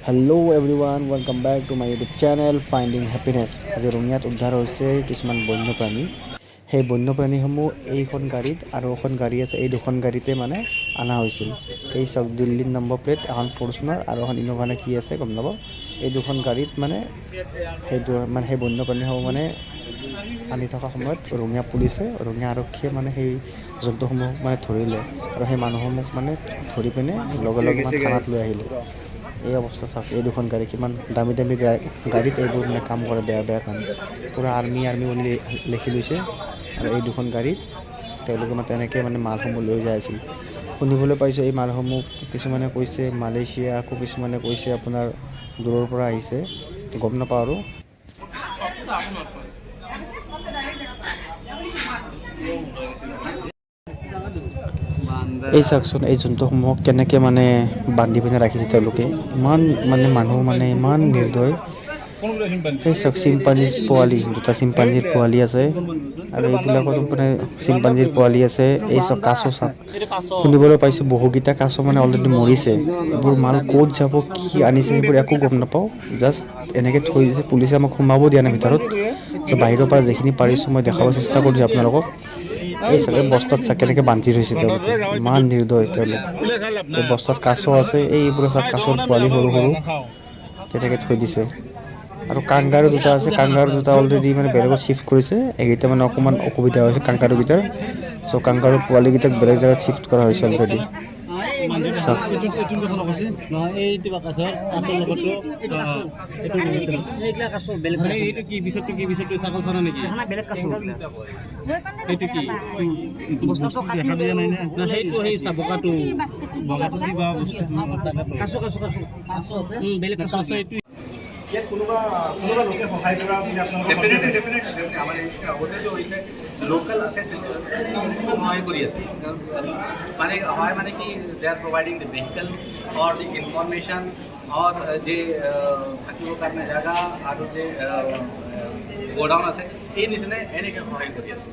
Hello' everyone welcome back to my YouTube channel finding happiness. আজি ৰঙিয়াত উদ্ধাৰ হৈছে কিছুমান বন্যপ্ৰাণী। সেই বন্যপ্ৰাণীসমূহ এইখন গাড়ীত আৰু এখন গাড়ী আছে, এই দুখন গাড়ীতে মানে অনা হৈছিল। এই চাওক, দিল্লীৰ নম্বৰ প্লেট, এখন ফৰ্চুনাৰ আৰু এখন ইন'ভা নে কি আছে গম নাপাওঁ। এই দুখন গাড়ীত মানে সেই বন্যপ্ৰাণীসমূহ মানে আনি থকা সময়ত ৰঙিয়া পুলিচে, ৰঙিয়া আৰক্ষীয়ে মানে সেই জন্তুসমূহক মানে ধৰিলে আৰু সেই মানুহসমূহক মানে ধৰি পিনে লগে লগে মানে থানাত লৈ আহিলে। এই অৱস্থা চাওক, এই দুখন গাড়ী কিমান দামী দামী গাড়ীত এইবোৰ মানে কাম কৰে, বেয়া বেয়া কাম। পূৰা আৰ্মি বুলি লিখি লৈছে আৰু এই দুখন গাড়ীত তেওঁলোকে মানে তেনেকৈ মানে মালসমূহ লৈ যাই আছিল। শুনিবলৈ পাইছোঁ এই মালসমূহ কিছুমানে কৈছে মালয়েছিয়া, আকৌ কিছুমানে কৈছে আপোনাৰ দূৰৰ পৰা আহিছে, গম নাপাওঁ আৰু। এই চাওকচোন, এই জন্তুসমূহক কেনেকৈ মানে বান্ধি পিনে ৰাখিছে তেওঁলোকে। ইমান মানে মানুহ মানে ইমান নিৰ্দয়। সেই চাওক, চিম্পাঞ্জিৰ পোৱালি, দুটা চিম্পাঞ্জিৰ পোৱালি আছে আৰু এইবিলাকত মানে চিম্পাঞ্জিৰ পোৱালি আছে। এই চাওক কাছ, চাওক শুনিবলৈ পাইছোঁ বহুকেইটা কাছ মানে অলৰেডি মৰিছে। এইবোৰ মাল ক'ত যাব, কি আনিছে সেইবোৰ একো গম নাপাওঁ। জাষ্ট এনেকৈ থৈ দিছে, পুলিচে আমাক সোমাব দিয়া নাই ভিতৰত। ত' বাহিৰৰ পৰা যিখিনি পাৰিছোঁ মই দেখাব চেষ্টা কৰিছোঁ আপোনালোকক। এই চাগে বস্তাত চাগে কেনেকৈ বান্ধি থৈছে তেওঁলোকে, ইমান নিৰ্দয় তেওঁলোক। এই বস্তাত কাছ আছে, এইবোৰ চাওক কাছৰ পোৱালি সৰু সৰু তেনেকৈ থৈ দিছে। আৰু কাংগাৰু দুটা আছে, কাংগাৰু দুটা অলৰেডি মানে বেলেগত চিফ্ট কৰিছে। এইকেইটা মানে অকণমান অসুবিধা হৈছে কাংগাৰুকেইটাৰ। চ' কাংগাৰু পোৱালিকেইটাক বেলেগ জেগাত চিফ্ট কৰা হৈছে অলৰেডি। ইয়াত কোনোবা লোকে সহায় কৰা বুলি আপোনালোকে আমাৰ আগতে হৈছে লোকেল আছে, সহায় কৰি আছে। মানে সহায় মানে কি, দে আৰ প্ৰভাইডিং দি ভেহিকল অৰ দি ইনফৰমেশ্যন অৰ যে থাকিবৰ কাৰণে জেগা আৰু যে গোডাউন আছে, এই নিচিনা এনেকৈ সহায় কৰি আছে।